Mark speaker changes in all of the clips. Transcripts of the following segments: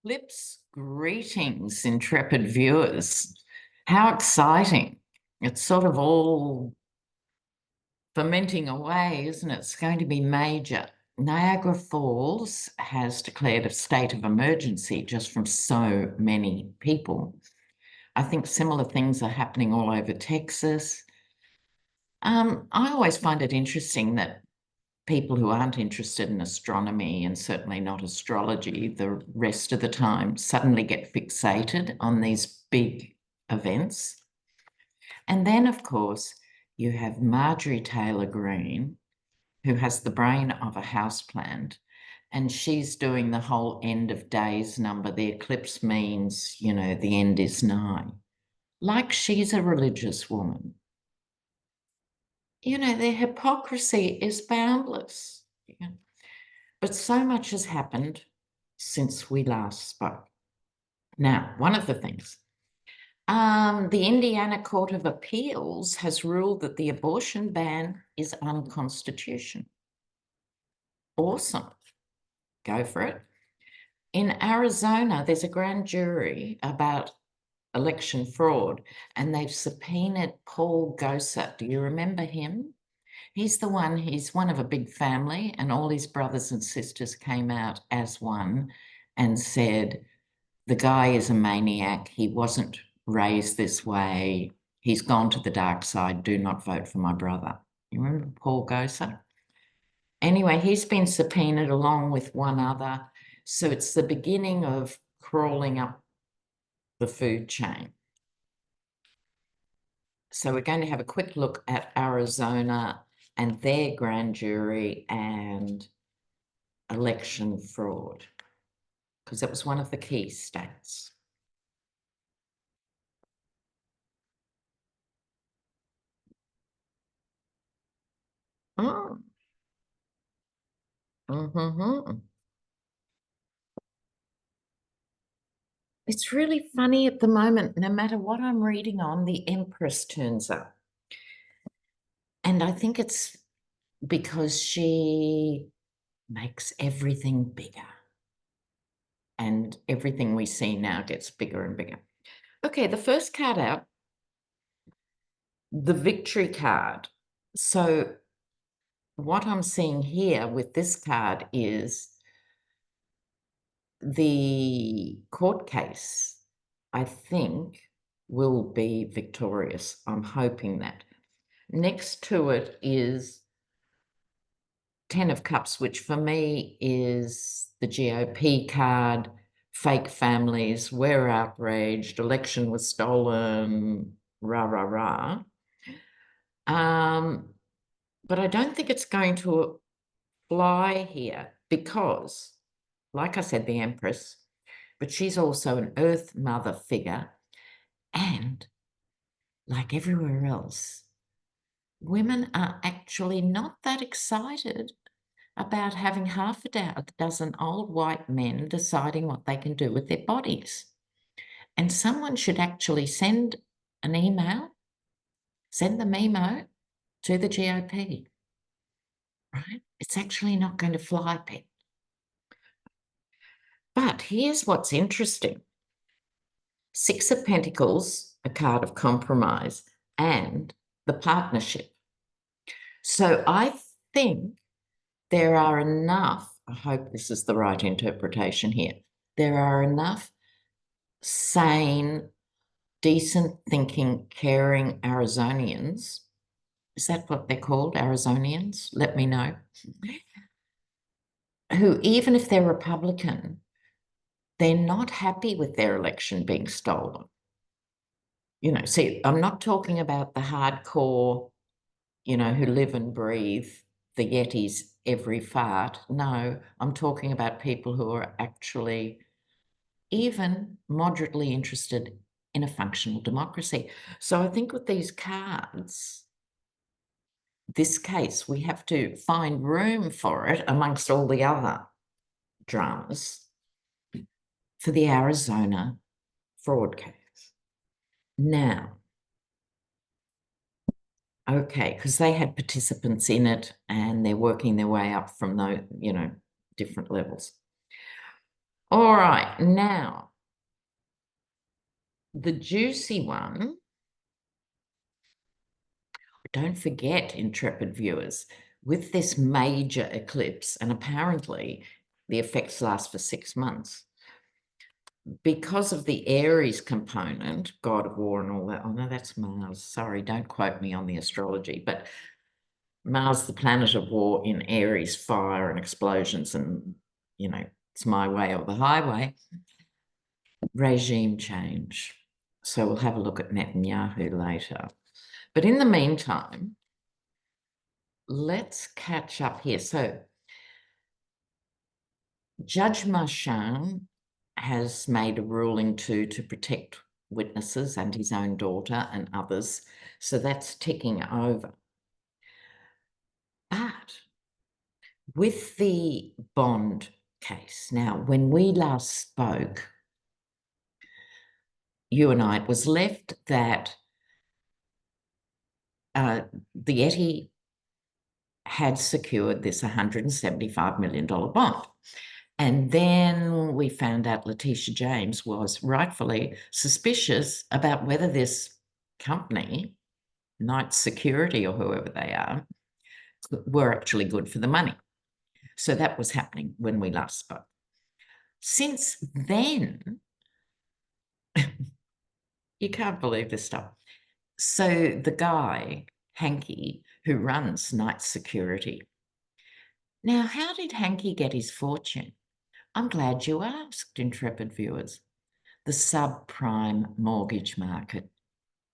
Speaker 1: Lips, greetings, intrepid viewers. How exciting. It's sort of all fermenting away, isn't it? It's going to be major. Niagara Falls has declared a state of emergency just from so many people. I think similar things are happening all over Texas. I always find it interesting that people who aren't interested in astronomy and certainly not astrology the rest of the time suddenly get fixated on these big events. And then, of course, you have Marjorie Taylor Greene, who has the brain of a houseplant, and she's doing the whole end of days number. The eclipse means, the end is nigh. Like she's a religious woman. Their hypocrisy is boundless. But so much has happened since we last spoke. Now, one of the things, the Indiana Court of Appeals has ruled that the abortion ban is unconstitutional. Awesome. Go for it. In Arizona, there's a grand jury about election fraud, and they've subpoenaed Paul Gosar. Do you remember him? He's one of a big family, and all his brothers and sisters came out as one and said, the guy is a maniac. He wasn't raised this way. He's gone to the dark side. Do not vote for my brother. You remember Paul Gosar? Anyway, he's been subpoenaed along with one other. So it's the beginning of crawling up the food chain. So we're going to have a quick look at Arizona and their grand jury and election fraud, because that was one of the key states. Oh. Mm-hmm. It's really funny at the moment. No matter what I'm reading on, the Empress turns up. And I think it's because she makes everything bigger. And everything we see now gets bigger and bigger. Okay, the first card out, the victory card. So what I'm seeing here with this card is the court case, I think, will be victorious. I'm hoping that. Next to it is 10 of Cups, which for me is the GOP card, fake families, we're outraged, election was stolen, rah, rah, rah. But I don't think it's going to fly here because, like I said, the Empress, but she's also an Earth Mother figure. And like everywhere else, women are actually not that excited about having half a dozen old white men deciding what they can do with their bodies. And someone should actually send the memo to the GOP, right? It's actually not going to fly, Pet. But here's what's interesting. Six of Pentacles, a card of compromise, and the partnership. So I think there are enough, I hope this is the right interpretation here, there are enough sane, decent thinking, caring Arizonians. Is that what they're called, Arizonians? Let me know. Who, even if they're Republican, they're not happy with their election being stolen. See, I'm not talking about the hardcore, who live and breathe the Yetis every fart. No, I'm talking about people who are actually even moderately interested in a functional democracy. So I think with these cards, this case, we have to find room for it amongst all the other dramas for the Arizona fraud case. Now, okay, because they had participants in it and they're working their way up from those, different levels. All right, now the juicy one. Don't forget, intrepid viewers, with this major eclipse, and apparently the effects last for 6 months, because of the Aries component, God of War and all that. Oh, no, that's Mars. Sorry, don't quote me on the astrology, but Mars, the planet of war in Aries, fire and explosions, and, it's my way or the highway. Regime change. So we'll have a look at Netanyahu later. But in the meantime, let's catch up here. So Judge Marchand has made a ruling to protect witnesses and his own daughter and others. So that's ticking over. But with the bond case, now, when we last spoke, you and I, it was left that the Yeti had secured this $175 million bond. And then we found out Letitia James was rightfully suspicious about whether this company, Knight Security or whoever they are, were actually good for the money. So that was happening when we last spoke. Since then, you can't believe this stuff. So the guy, Hanky, who runs Knight Security. Now, how did Hanky get his fortune? I'm glad you asked, intrepid viewers. The subprime mortgage market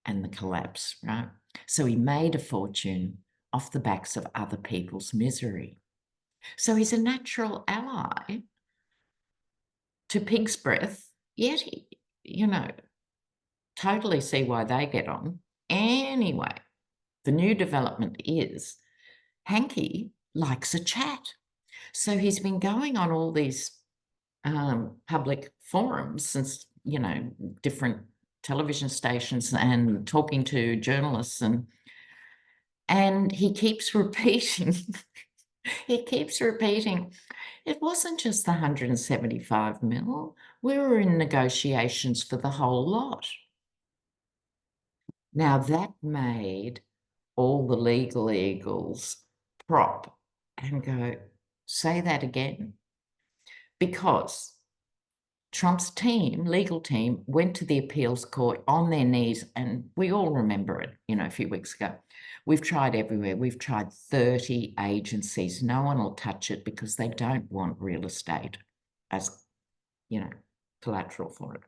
Speaker 1: and the collapse, right? So he made a fortune off the backs of other people's misery. So he's a natural ally to Pig's Breath, yet totally see why they get on. Anyway, the new development is Hanky likes a chat. So he's been going on all these public forums since, different television stations and talking to journalists, and he keeps repeating, it wasn't just the 175 mil. We were in negotiations for the whole lot. Now that made all the legal eagles prop and go, say that again, because Trump's legal team, went to the appeals court on their knees, and we all remember it, a few weeks ago. We've tried everywhere. We've tried 30 agencies. No one will touch it because they don't want real estate as, collateral for it.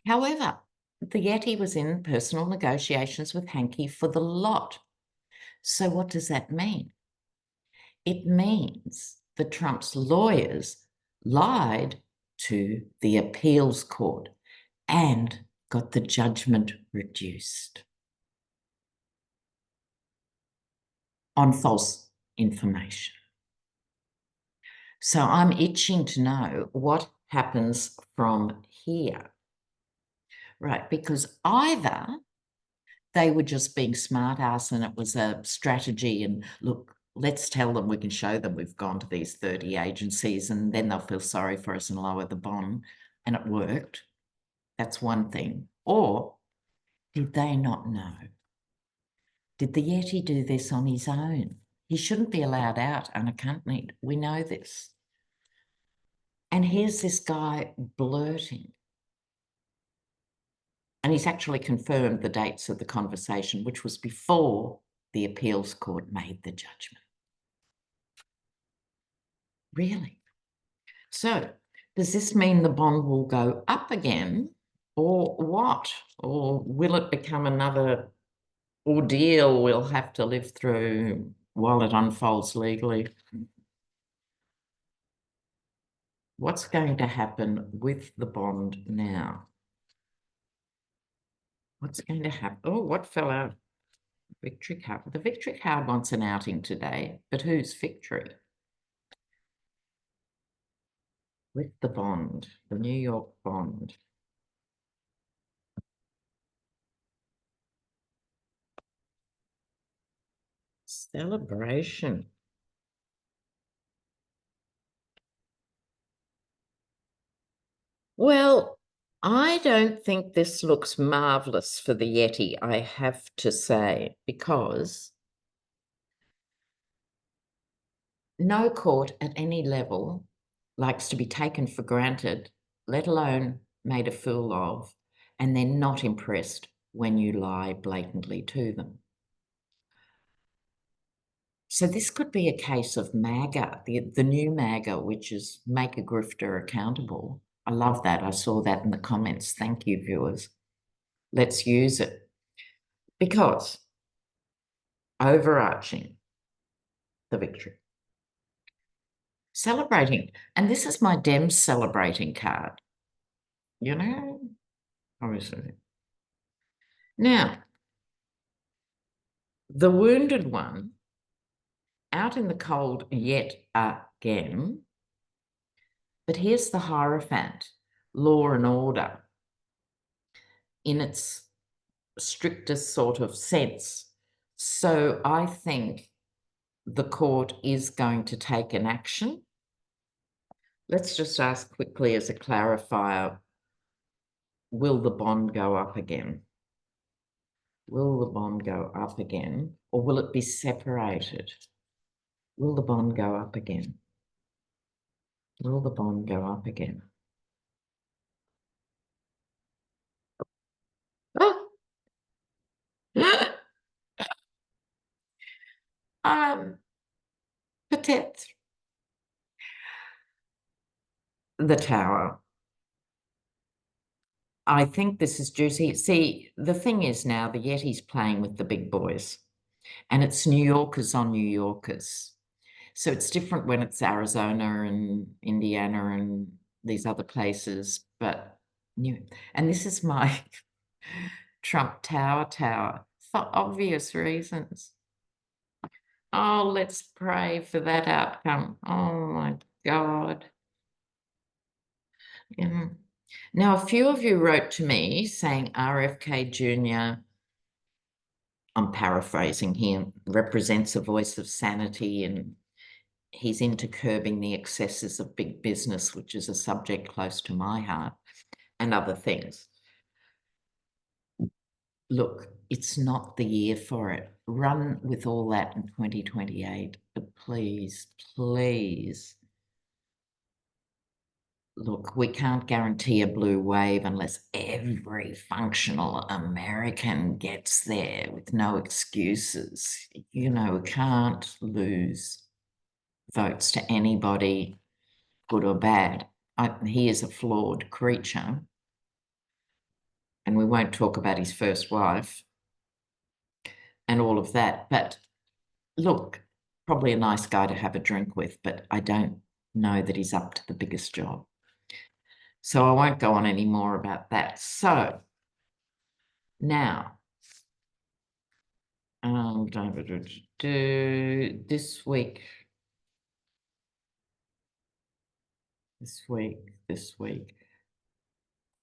Speaker 1: However, the Yeti was in personal negotiations with Hanky for the lot. So what does that mean? It means that Trump's lawyers lied to the appeals court and got the judgment reduced on false information. So I'm itching to know what happens from here, right? Because either they were just being smart ass and it was a strategy, and look, let's tell them, we can show them we've gone to these 30 agencies and then they'll feel sorry for us and lower the bond, and it worked. That's one thing. Or did they not know? Did the Yeti do this on his own? He shouldn't be allowed out unaccompanied. We know this. And here's this guy blurting. And he's actually confirmed the dates of the conversation, which was before the appeals court made the judgment. Really? So does this mean the bond will go up again, or what? Or will it become another ordeal we'll have to live through while it unfolds legally? What's going to happen with the bond now? What's going to happen? Oh, what fell out? Victory card. The victory card wants an outing today, but whose victory? With the bond, the New York bond. Celebration. Well, I don't think this looks marvellous for the Yeti, I have to say, because no court at any level likes to be taken for granted, let alone made a fool of, and they're not impressed when you lie blatantly to them. So this could be a case of MAGA, the new MAGA, which is make a grifter accountable. I love that. I saw that in the comments. Thank you, viewers. Let's use it. Because overarching the victory. Celebrating. And this is my Dems celebrating card. You know, obviously. Now, the wounded one, out in the cold yet again. But here's the Hierophant, law and order, in its strictest sort of sense. So I think the court is going to take an action. Let's just ask quickly as a clarifier, will the bond go up again? Will the bond go up again, or will it be separated? Will the bond go up again? Will the bond go up again? Oh. Peut-être. The Tower. I think this is juicy. See, the thing is now the Yeti's playing with the big boys, and it's New Yorkers on New Yorkers. So it's different when it's Arizona and Indiana and these other places, but and this is my Trump tower for obvious reasons. Oh, let's pray for that outcome. Oh my God. Yeah. Now, a few of you wrote to me saying RFK Jr., I'm paraphrasing here, represents a voice of sanity and he's into curbing the excesses of big business, which is a subject close to my heart, and other things. Look, it's not the year for it. Run with all that in 2028, but please, please. Look, we can't guarantee a blue wave unless every functional American gets there with no excuses. You know, we can't lose votes to anybody, good or bad. He is a flawed creature. And we won't talk about his first wife and all of that. But look, probably a nice guy to have a drink with, but I don't know that he's up to the biggest job. So I won't go on any more about that. So now, this week,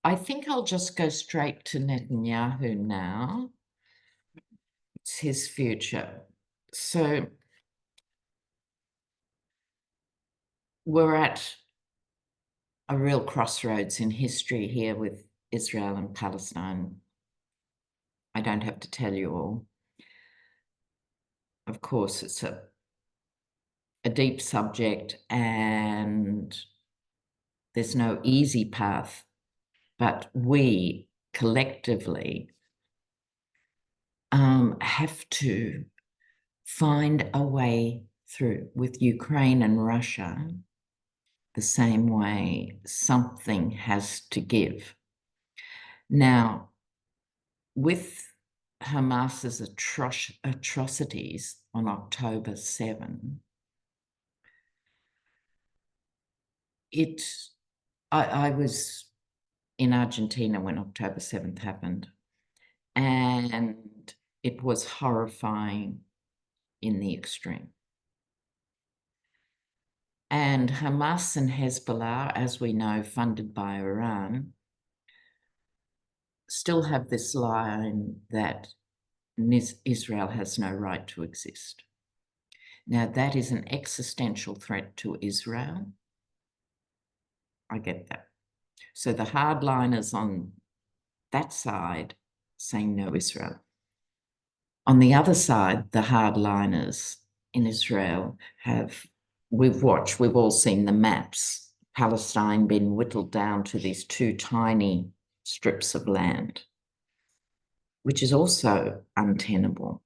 Speaker 1: I think I'll just go straight to Netanyahu now. It's his future. So we're at a real crossroads in history here with Israel and Palestine. I don't have to tell you all. Of course, it's a deep subject and there's no easy path, but we collectively have to find a way through. With Ukraine and Russia, the same way, something has to give. Now, with Hamas's atrocities on October 7, I was in Argentina when October 7th happened, and it was horrifying in the extreme. And Hamas and Hezbollah, as we know, funded by Iran, still have this line that Israel has no right to exist. Now, that is an existential threat to Israel. I get that. So the hardliners on that side saying no Israel. On the other side, the hardliners in Israel we've all seen the maps, Palestine being whittled down to these two tiny strips of land, which is also untenable.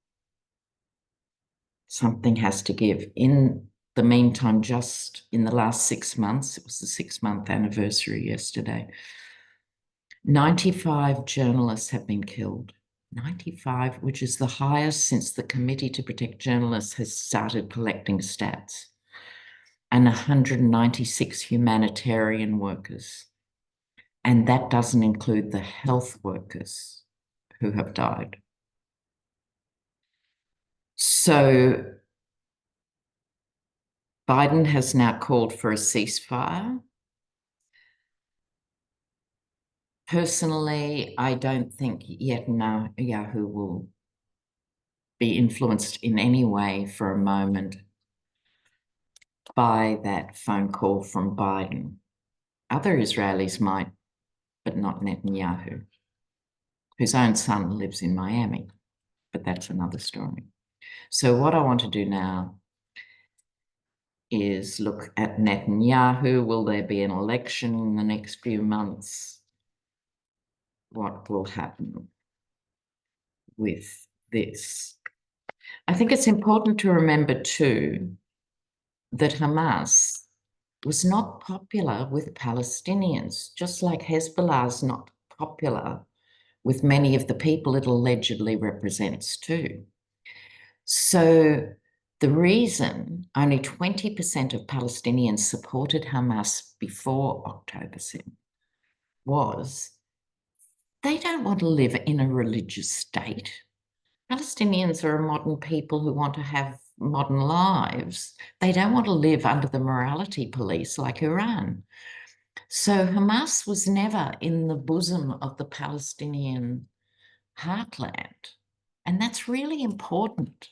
Speaker 1: Something has to give. In the meantime, just in the last 6 months, it was the 6-month anniversary yesterday, 95 journalists have been killed. 95, which is the highest since the Committee to Protect Journalists has started collecting stats, and 196 humanitarian workers. And that doesn't include the health workers who have died. So Biden has now called for a ceasefire. Personally, I don't think Netanyahu will be influenced in any way for a moment by that phone call from Biden. Other Israelis might, but not Netanyahu, whose own son lives in Miami, but that's another story. So what I want to do now is look at Netanyahu. Will there be an election in the next few months? What will happen with this? I think it's important to remember too that Hamas was not popular with Palestinians, just like Hezbollah is not popular with many of the people it allegedly represents too. So the reason only 20% of Palestinians supported Hamas before October 7 was they don't want to live in a religious state. Palestinians are a modern people who want to have modern lives. They don't want to live under the morality police like Iran. So Hamas was never in the bosom of the Palestinian heartland. And that's really important.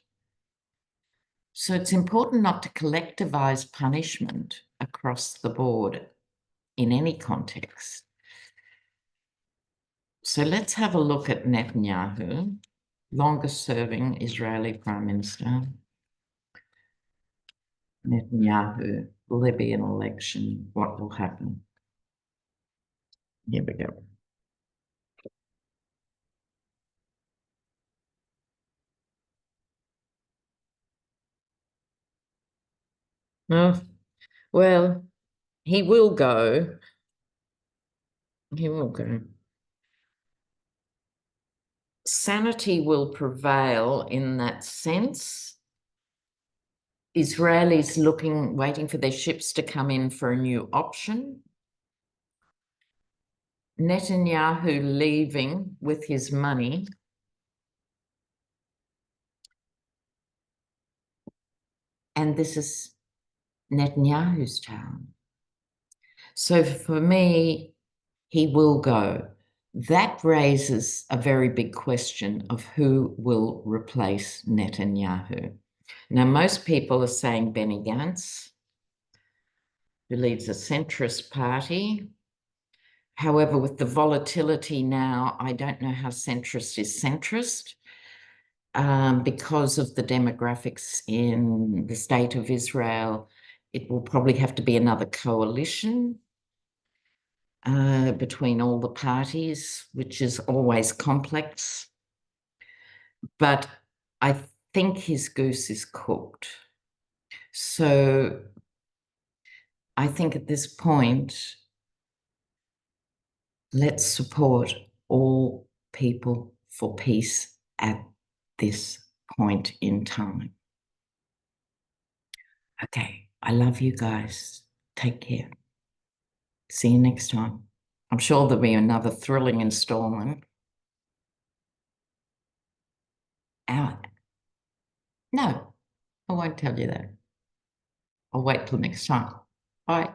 Speaker 1: So it's important not to collectivize punishment across the board in any context. So let's have a look at Netanyahu, longest serving Israeli Prime Minister. Netanyahu, will there be an election? What will happen? Here we go. Oh, well, he will go. He will go. Sanity will prevail in that sense. Israelis waiting for their ships to come in for a new option. Netanyahu leaving with his money. And this is Netanyahu's town. So for me, he will go. That raises a very big question of who will replace Netanyahu. Now, most people are saying Benny Gantz, who leads a centrist party. However, with the volatility now, I don't know how centrist is centrist because of the demographics in the state of Israel. It will probably have to be another coalition between all the parties, which is always complex. But I think his goose is cooked. So I think at this point, let's support all people for peace at this point in time. Okay, I love you guys. Take care. See you next time. I'm sure there'll be another thrilling installment. No, I won't tell you that. I'll wait till next time. Bye.